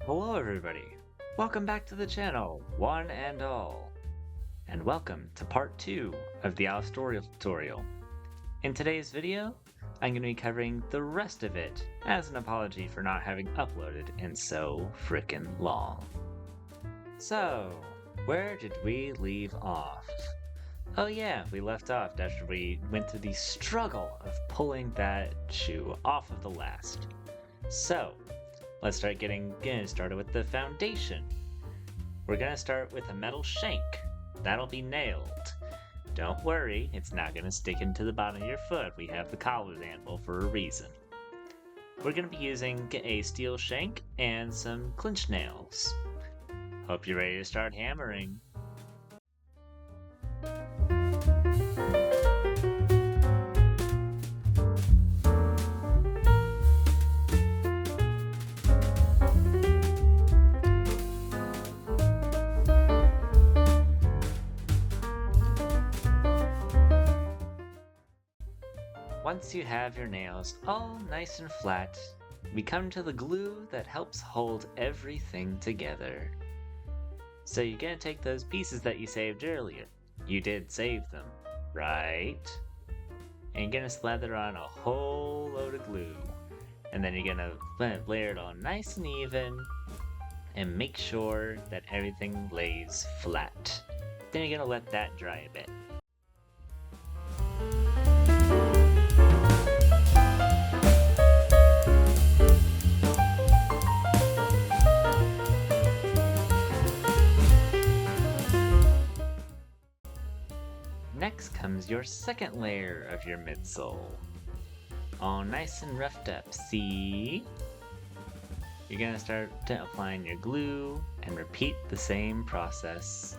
Hello everybody, welcome back to the channel, one and all, and welcome to part 2 of the ALASTOR'S tutorial. In today's video, I'm going to be covering the rest of it as an apology for not having uploaded in so frickin' long. So, where did we leave off? Oh yeah, we left off after we went through the struggle of pulling that shoe off of the last. So, let's start getting started with the foundation. We're gonna start with a metal shank. That'll be nailed. Don't worry, it's not gonna stick into the bottom of your foot. We have the collared anvil for a reason. We're gonna be using a steel shank and some clinch nails. Hope you're ready to start hammering. Once you have your nails all nice and flat, we come to the glue that helps hold everything together. So you're gonna take those pieces that you saved earlier. You did save them, right? And you're gonna slather on a whole load of glue. And then you're gonna layer it on nice and even and make sure that everything lays flat. Then you're gonna let that dry a bit. Next comes your second layer of your midsole. All nice and roughed up, see? You're gonna start applying your glue and repeat the same process.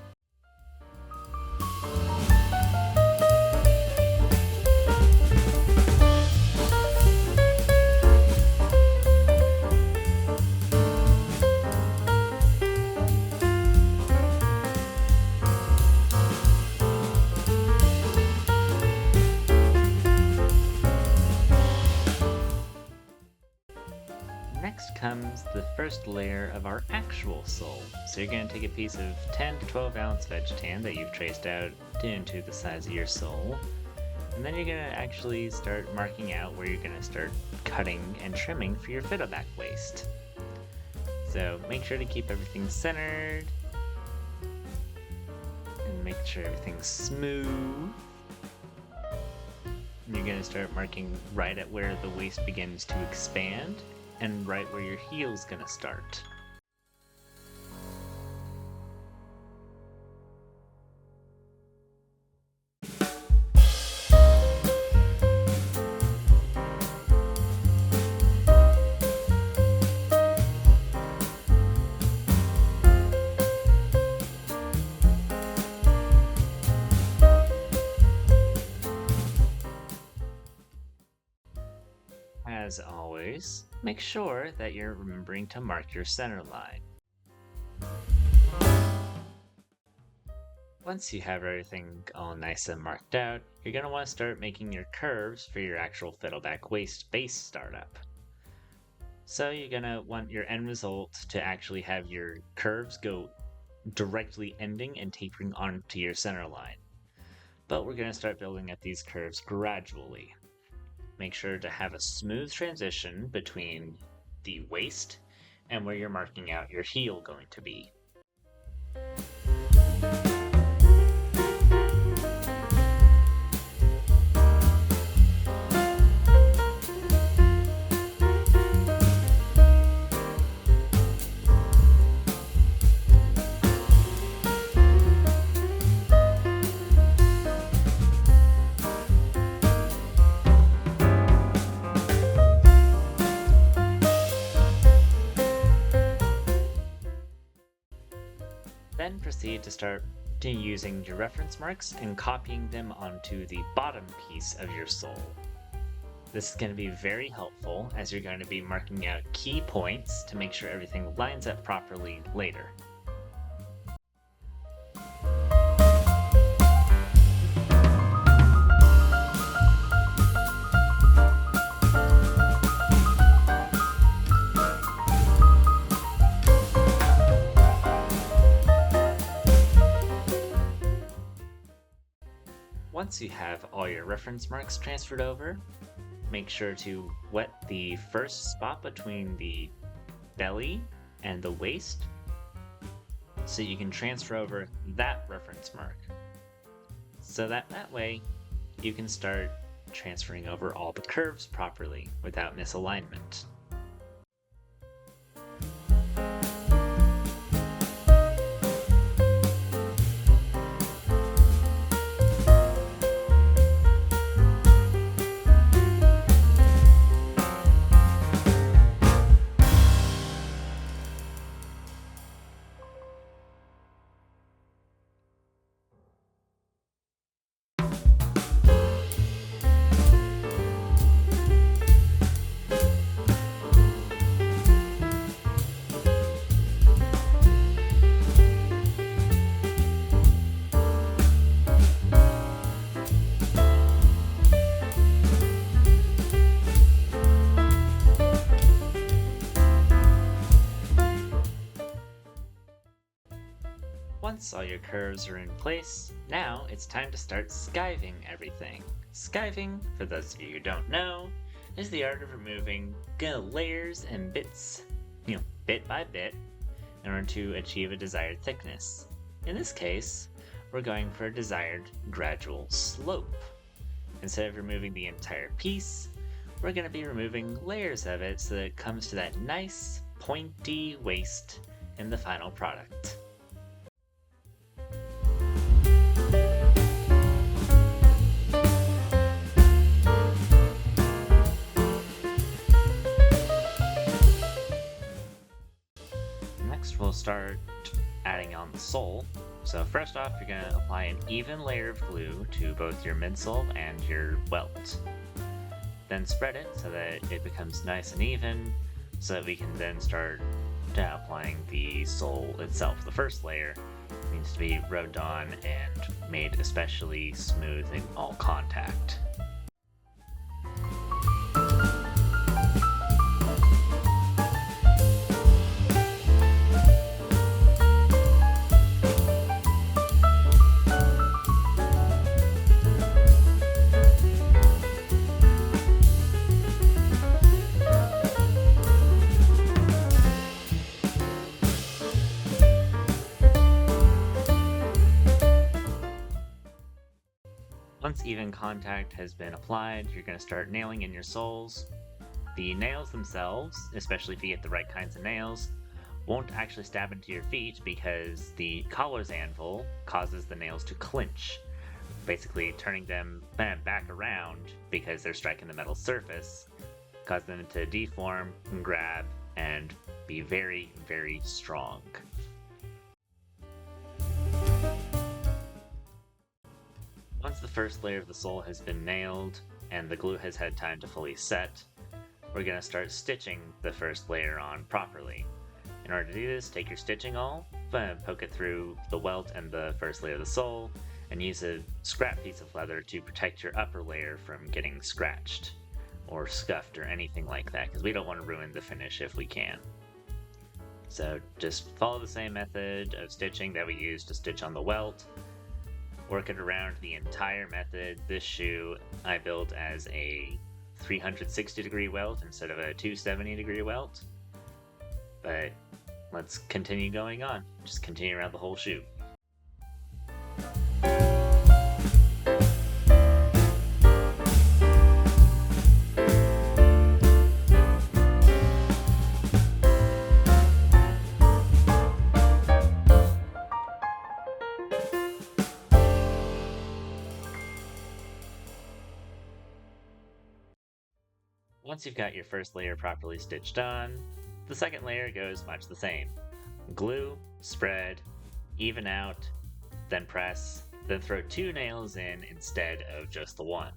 Next comes the first layer of our actual sole. So you're going to take a piece of 10 to 12 ounce veg tan that you've traced out into the size of your sole. And then you're going to actually start marking out where you're going to start cutting and trimming for your fiddleback waist. So make sure to keep everything centered and make sure everything's smooth. And you're going to start marking right at where the waist begins to expand and right where your heel's gonna start. As always, make sure that you're remembering to mark your center line. Once you have everything all nice and marked out, you're going to want to start making your curves for your actual fiddleback waist base startup. So you're going to want your end result to actually have your curves go directly ending and tapering onto your center line. But we're going to start building up these curves gradually. Make sure to have a smooth transition between the waist and where you're marking out your heel going to be. Then proceed to start using your reference marks and copying them onto the bottom piece of your sole. This is going to be very helpful as you're going to be marking out key points to make sure everything lines up properly later. Once you have all your reference marks transferred over, make sure to wet the first spot between the belly and the waist so you can transfer over that reference mark. So that way you can start transferring over all the curves properly without misalignment. Once all your curves are in place, now it's time to start skiving everything. Skiving, for those of you who don't know, is the art of removing layers and bits, bit by bit, in order to achieve a desired thickness. In this case, we're going for a desired gradual slope. Instead of removing the entire piece, we're going to be removing layers of it so that it comes to that nice, pointy waist in the final product. Next, we'll start adding on the sole. So first off, you're going to apply an even layer of glue to both your midsole and your welt. Then spread it so that it becomes nice and even, so that we can then start applying the sole itself. The first layer needs to be rubbed on and made especially smooth in all contact. Once even contact has been applied, you're going to start nailing in your soles. The nails themselves, especially if you get the right kinds of nails, won't actually stab into your feet because the collar's anvil causes the nails to clinch, basically turning them back around because they're striking the metal surface, cause them to deform and grab and be very, very strong. Once the first layer of the sole has been nailed and the glue has had time to fully set, we're going to start stitching the first layer on properly. In order to do this, take your stitching awl, poke it through the welt and the first layer of the sole, and use a scrap piece of leather to protect your upper layer from getting scratched or scuffed or anything like that, because we don't want to ruin the finish if we can. So just follow the same method of stitching that we used to stitch on the welt. Work it around the entire method. This shoe I built as a 360 degree welt instead of a 270 degree welt. But let's continue going on. Just continue around the whole shoe. Once you've got your first layer properly stitched on, the second layer goes much the same. Glue, spread, even out, then press, then throw 2 nails in instead of just the one.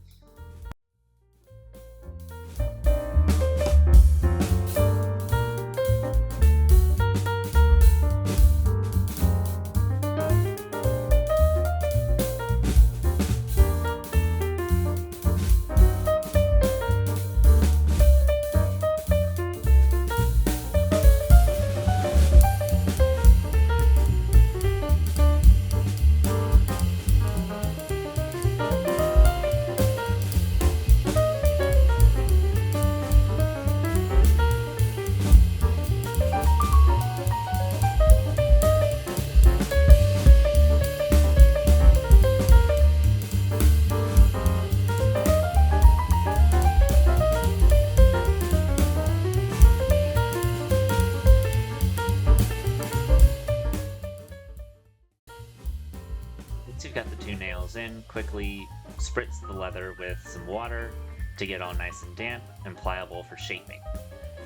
you've got the 2 nails in, quickly spritz the leather with some water to get all nice and damp and pliable for shaping.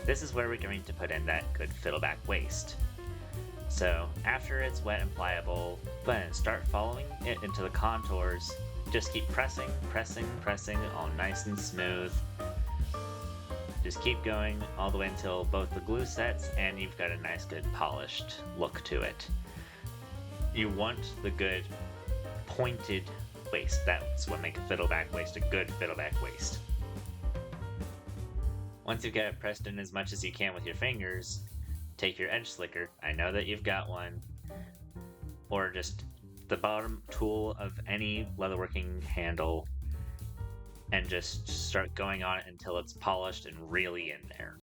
This is where we're going to put in that good fiddleback waist. So after it's wet and pliable, go ahead and start following it into the contours. Just keep pressing, all nice and smooth. Just keep going all the way until both the glue sets and you've got a nice good polished look to it. You want the good pointed waist. That's what makes a fiddleback waist a good fiddleback waist. Once you've got it pressed in as much as you can with your fingers, take your edge slicker, I know that you've got one, or just the bottom tool of any leatherworking handle, and just start going on it until it's polished and really in there.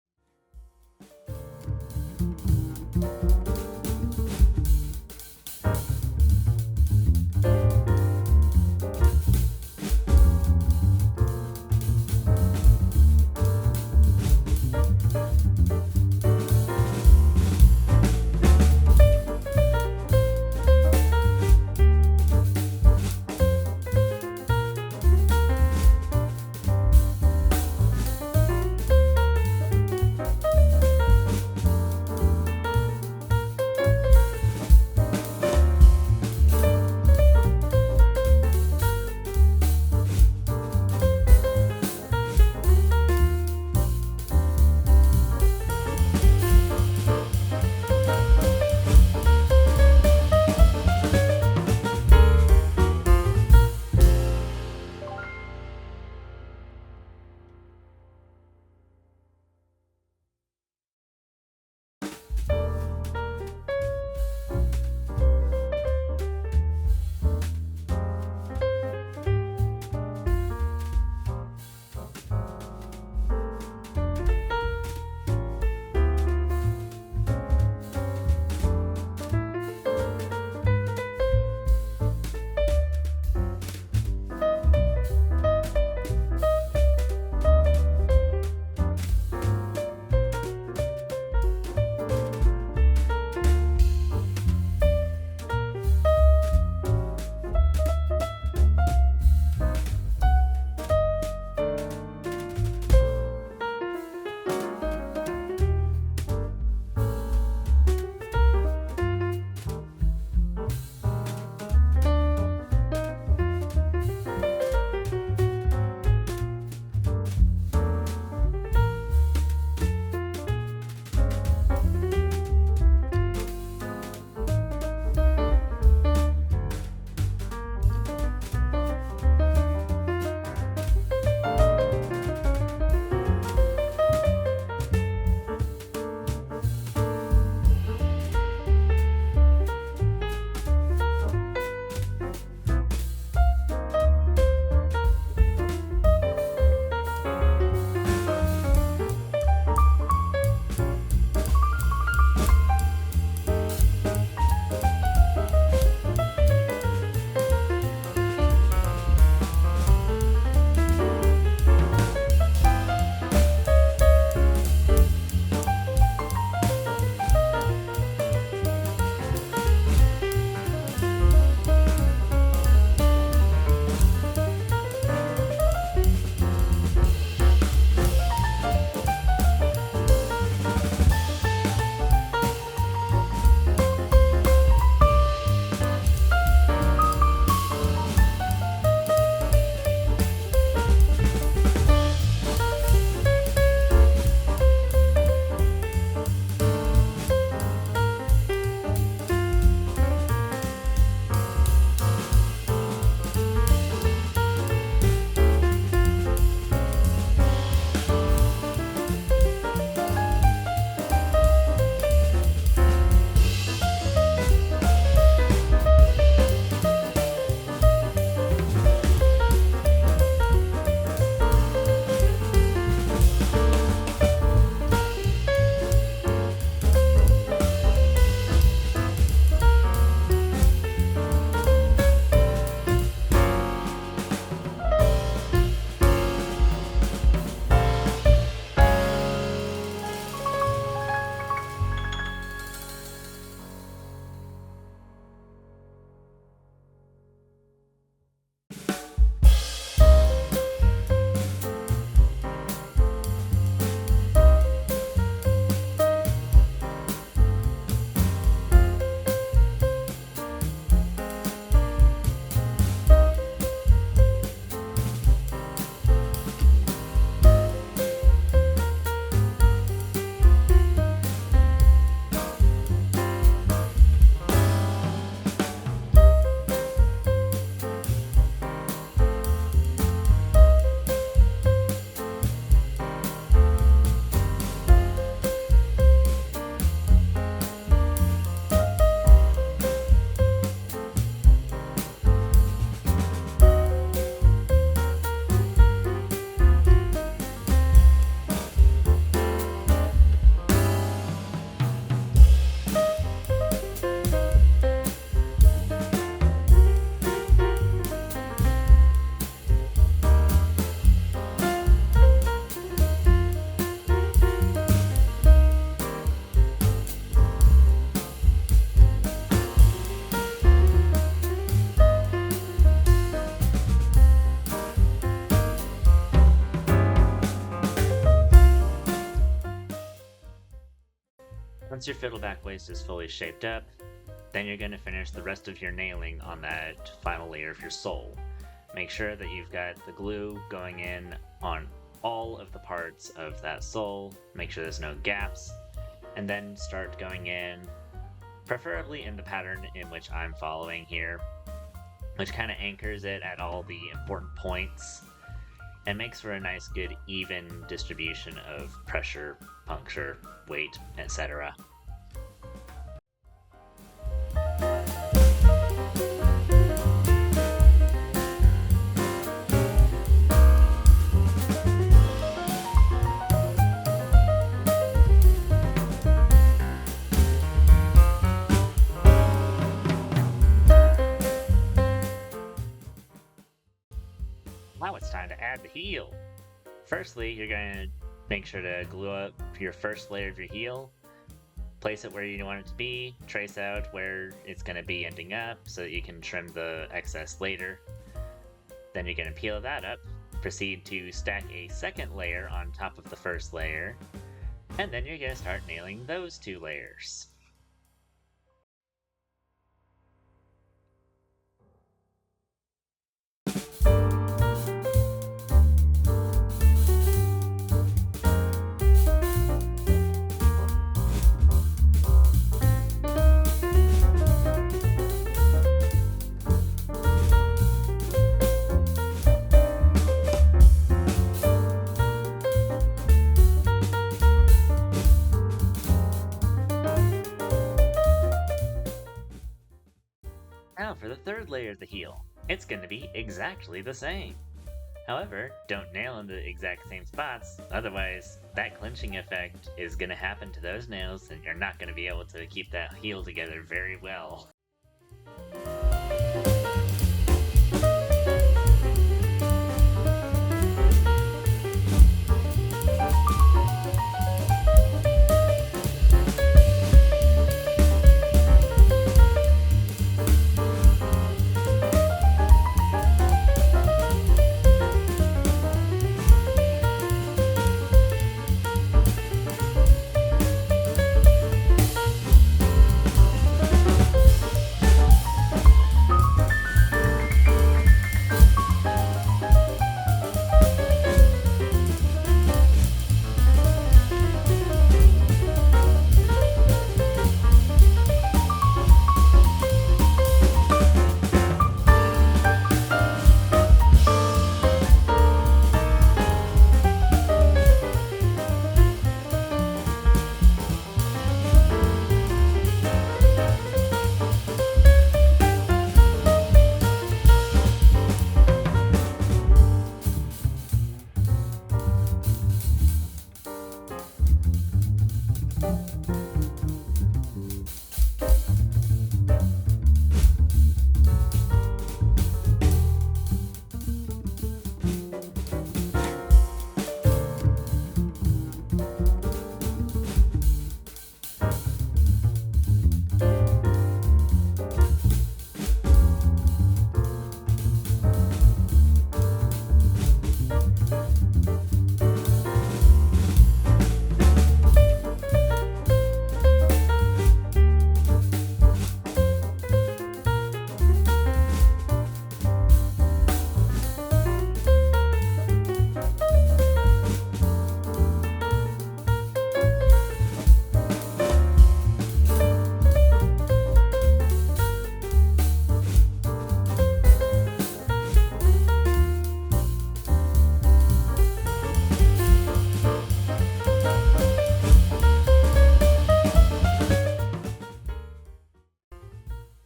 Once your fiddleback waist is fully shaped up, then you're going to finish the rest of your nailing on that final layer of your sole. Make sure that you've got the glue going in on all of the parts of that sole, make sure there's no gaps, and then start going in, preferably in the pattern in which I'm following here, which kind of anchors it at all the important points and makes for a nice, good, even distribution of pressure, puncture, weight, etc. Now it's time to add the heel. Firstly, you're going to make sure to glue up your first layer of your heel, place it where you want it to be, trace out where it's going to be ending up so that you can trim the excess later. Then you're going to peel that up, proceed to stack a second layer on top of the first layer, and then you're going to start nailing those two layers. Now for the third layer of the heel. It's going to be exactly the same. However, don't nail in the exact same spots, otherwise that clinching effect is going to happen to those nails and you're not going to be able to keep that heel together very well.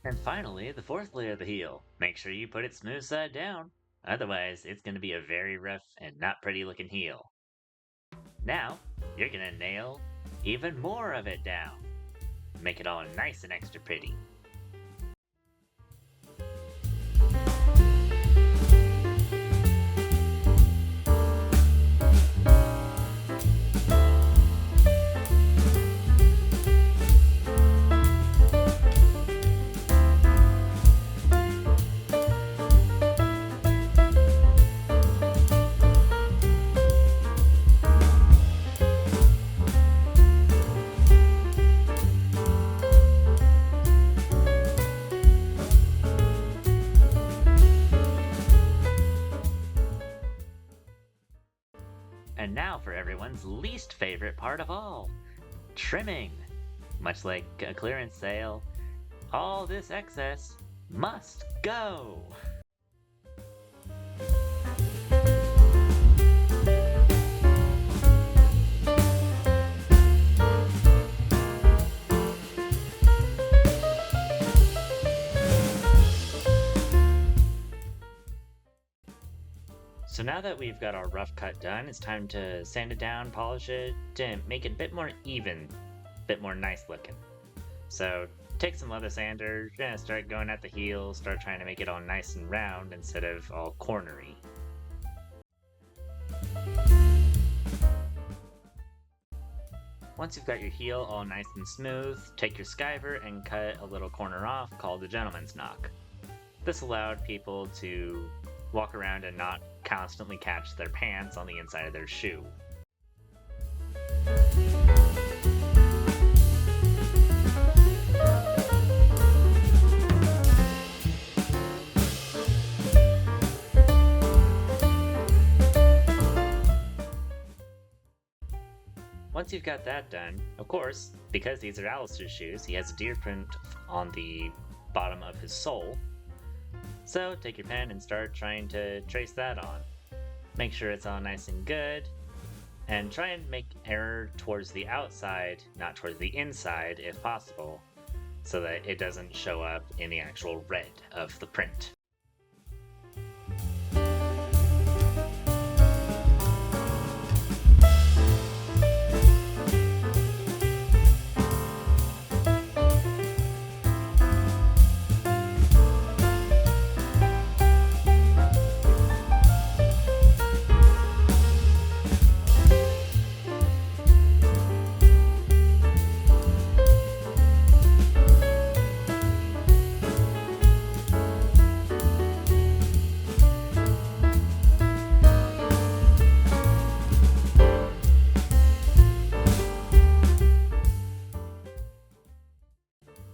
And finally, the fourth layer of the heel. Make sure you put it smooth side down, otherwise it's going to be a very rough and not pretty looking heel. Now, you're going to nail even more of it down. Make it all nice and extra pretty. least favorite part of all, trimming. Much like a clearance sale, all this excess must go! So now that we've got our rough cut done, it's time to sand it down, polish it, to make it a bit more even, a bit more nice looking. So take some leather sander, start going at the heel, start trying to make it all nice and round instead of all cornery. Once you've got your heel all nice and smooth, take your skiver and cut a little corner off called the gentleman's knock. This allowed people to walk around and not constantly catch their pants on the inside of their shoe. Once you've got that done, of course, because these are ALASTOR'S shoes, he has a deer print on the bottom of his sole. So take your pen and start trying to trace that on. Make sure it's all nice and good, and try and make error towards the outside, not towards the inside if possible, so that it doesn't show up in the actual red of the print.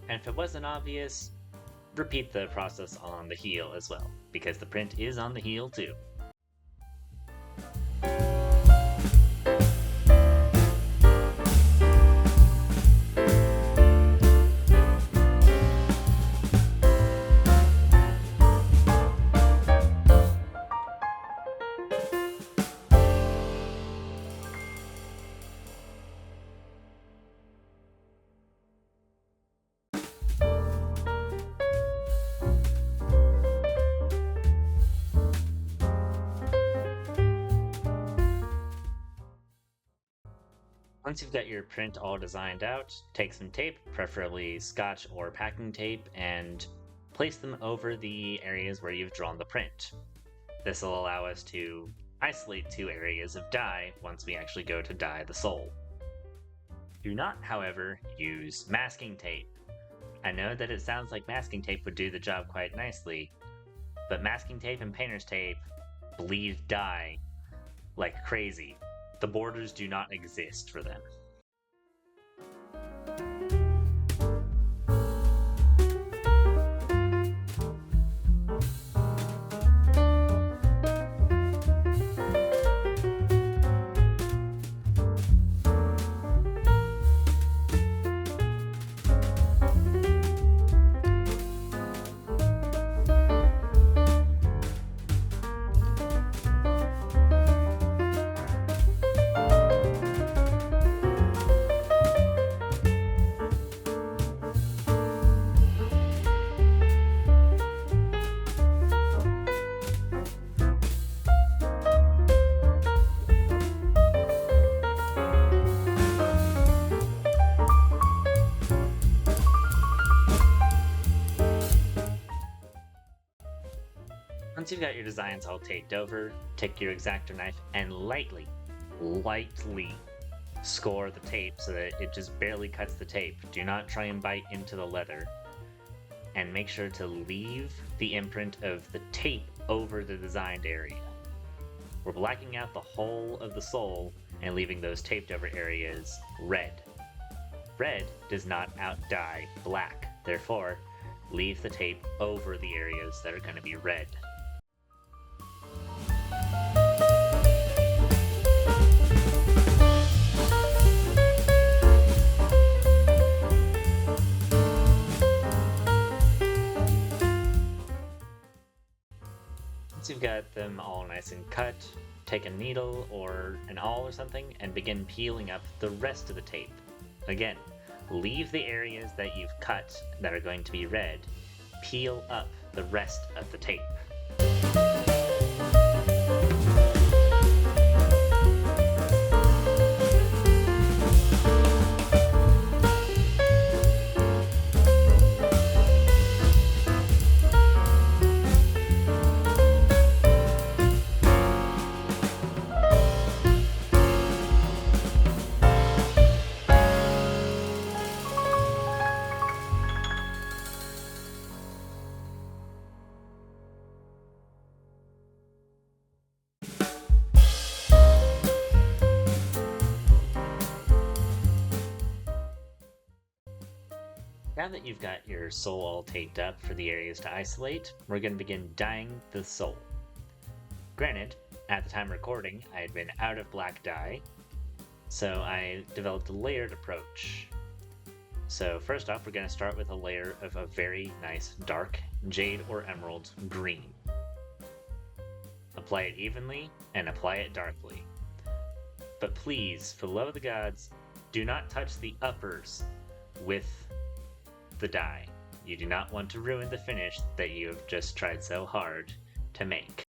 And if it wasn't obvious, repeat the process on the heel as well, because the print is on the heel too. Once you've got your print all designed out, take some tape, preferably scotch or packing tape, and place them over the areas where you've drawn the print. This will allow us to isolate two areas of dye once we actually go to dye the sole. Do not, however, use masking tape. I know that it sounds like masking tape would do the job quite nicely, but masking tape and painter's tape bleed dye like crazy. The borders do not exist for them. Once you've got your designs all taped over, take your X-Acto knife and lightly score the tape so that it just barely cuts the tape. Do not try and bite into the leather. And make sure to leave the imprint of the tape over the designed area. We're blacking out the whole of the sole and leaving those taped over areas red. Red does not out-dye black, therefore, leave the tape over the areas that are going to be red. got them all nice and cut, take a needle or an awl or something and begin peeling up the rest of the tape. Again, leave the areas that you've cut that are going to be red. Peel up the rest of the tape. Now that you've got your sole all taped up for the areas to isolate, we're going to begin dyeing the sole. Granted, at the time of recording, I had been out of black dye, so I developed a layered approach. So first off, we're going to start with a layer of a very nice dark jade or emerald green. Apply it evenly and apply it darkly. But please, for the love of the gods, do not touch the uppers with the dye. You do not want to ruin the finish that you have just tried so hard to make.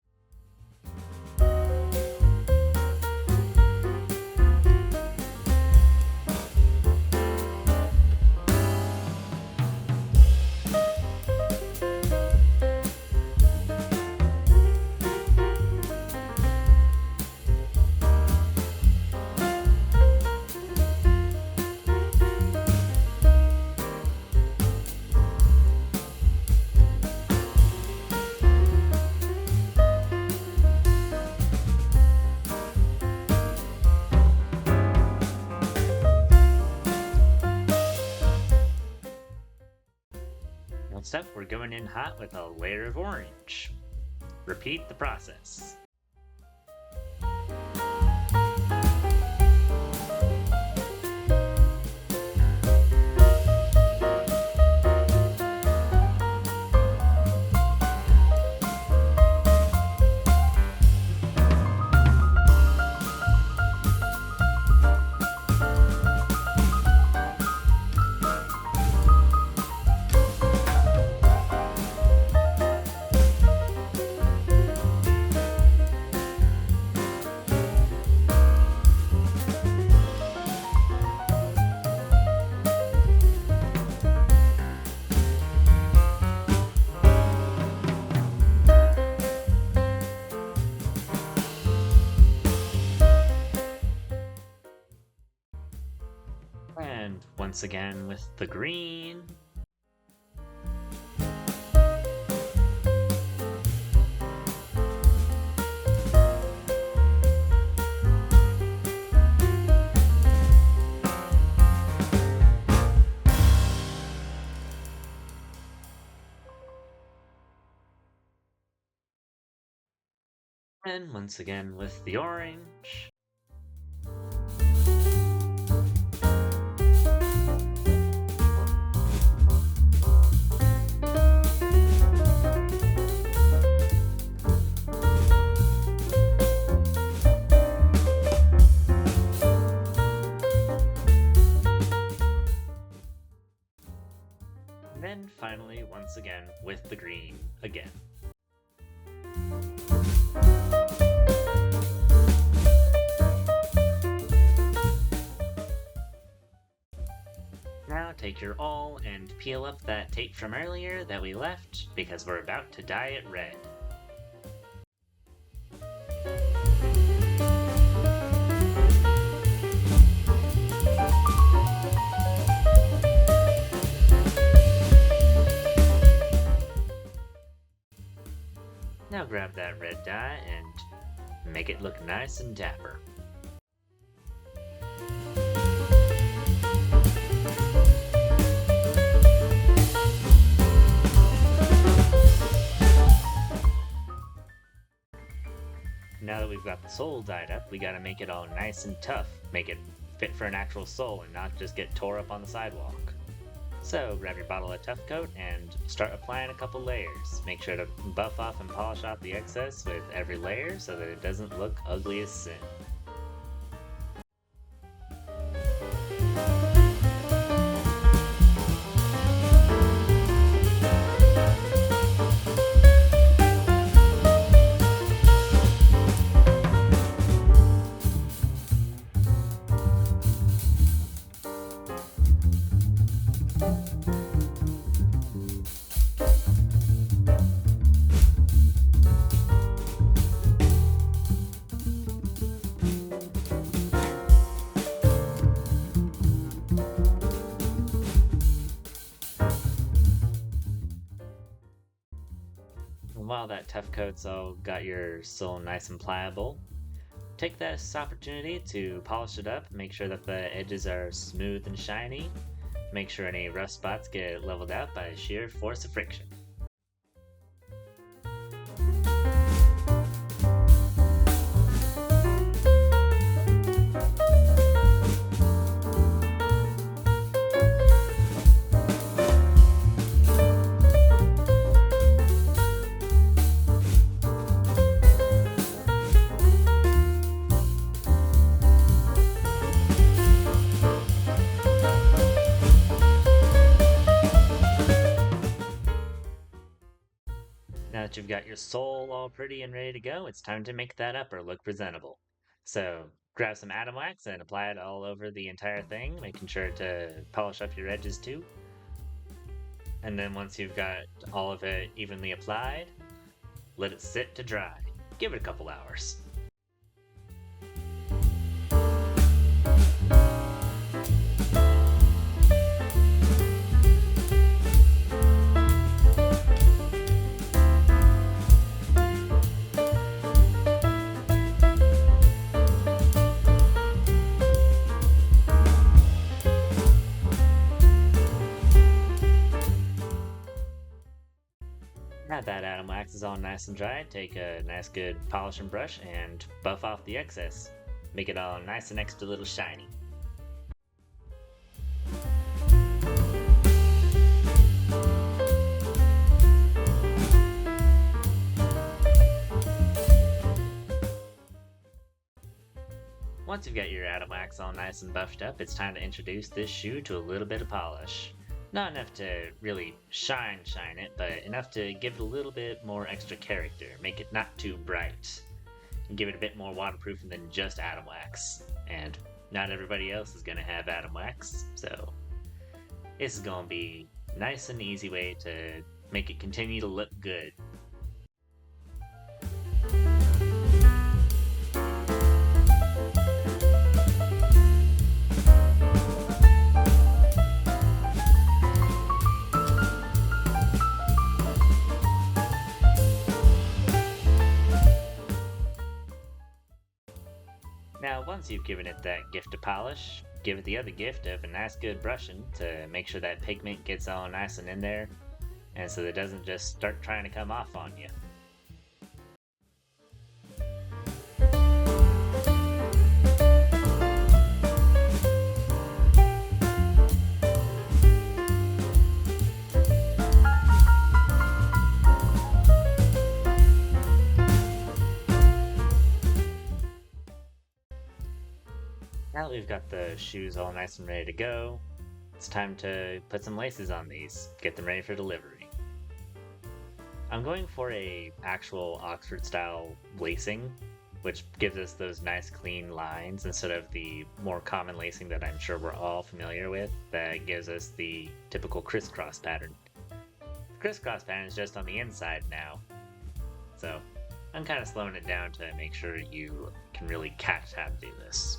Next up, we're going in hot with a layer of orange. Repeat the process. And once again with the green. And once again with the orange. And then finally, once again, with the green again. Now take your awl and peel up that tape from earlier that we left because we're about to dye it red. Now grab that red dye and make it look nice and dapper. Now that we've got the sole dyed up, we gotta make it all nice and tough. Make it fit for an actual sole and not just get tore up on the sidewalk. So grab your bottle of Tough Coat and start applying a couple layers. Make sure to buff off and polish off the excess with every layer so that it doesn't look ugly as sin. And while that Tough Coat's all got your soul nice and pliable, take this opportunity to polish it up, make sure that the edges are smooth and shiny, make sure any rough spots get leveled out by sheer force of friction. Now that you've got your soul all pretty and ready to go, it's time to make that upper look presentable. So grab some Atom Wax and apply it all over the entire thing, making sure to polish up your edges too. And then once you've got all of it evenly applied, let it sit to dry. Give it a couple hours. Now that Atom Wax is all nice and dry, take a nice good polishing brush and buff off the excess. Make it all nice and extra little shiny. Once you've got your Atom Wax all nice and buffed up, it's time to introduce this shoe to a little bit of polish. Not enough to really shine it, but enough to give it a little bit more extra character, make it not too bright, and give it a bit more waterproofing than just Atom Wax. And not everybody else is gonna have Atom Wax, so this is gonna be nice and easy way to make it continue to look good. Now, once you've given it that gift of polish, give it the other gift of a nice good brushing to make sure that pigment gets all nice and in there, and so that it doesn't just start trying to come off on you. Now that we've got the shoes all nice and ready to go, it's time to put some laces on these, get them ready for delivery. I'm going for a actual Oxford style lacing, which gives us those nice clean lines instead of the more common lacing that I'm sure we're all familiar with that gives us the typical crisscross pattern. The crisscross pattern is just on the inside now, so I'm kind of slowing it down to make sure you can really catch how to do this.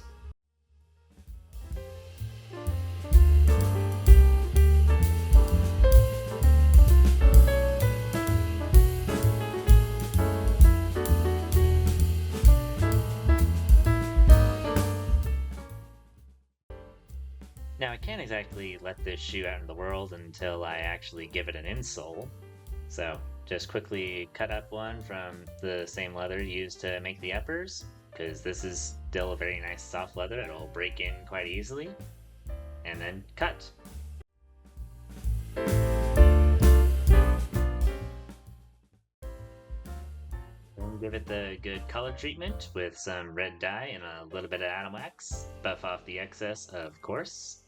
Now I can't exactly let this shoe out in the world until I actually give it an insole, so just quickly cut up one from the same leather used to make the uppers, because this is still a very nice soft leather, it'll break in quite easily, and then cut. give it the good color treatment with some red dye and a little bit of atom wax. Buff off the excess, of course.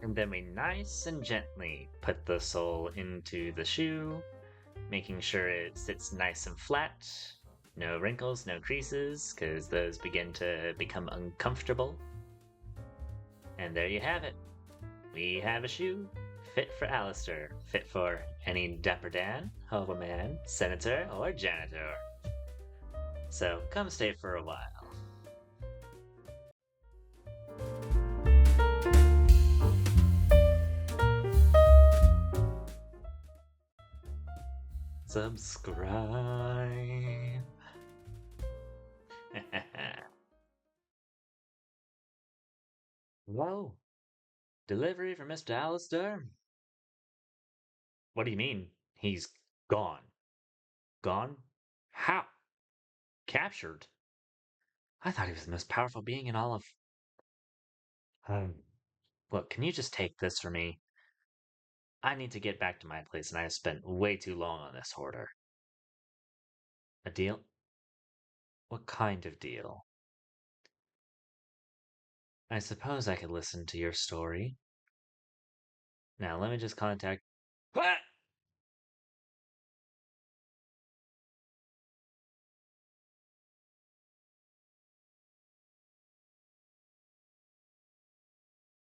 And then we nice and gently put the sole into the shoe, making sure it sits nice and flat. No wrinkles, no creases, because those begin to become uncomfortable. And there you have it. We have a shoe fit for Alistair, fit for any Dapper Dan, Hoverman, Senator, or Janitor. So come stay for a while. Subscribe. Whoa. Delivery for Mr. Alistair? What do you mean? He's gone. Gone? How? Captured? I thought he was the most powerful being in all of... Look, can you just take this for me? I need to get back to my place and I have spent way too long on this hoarder. A deal? What kind of deal? I suppose I could listen to your story. Now let me just contact... What?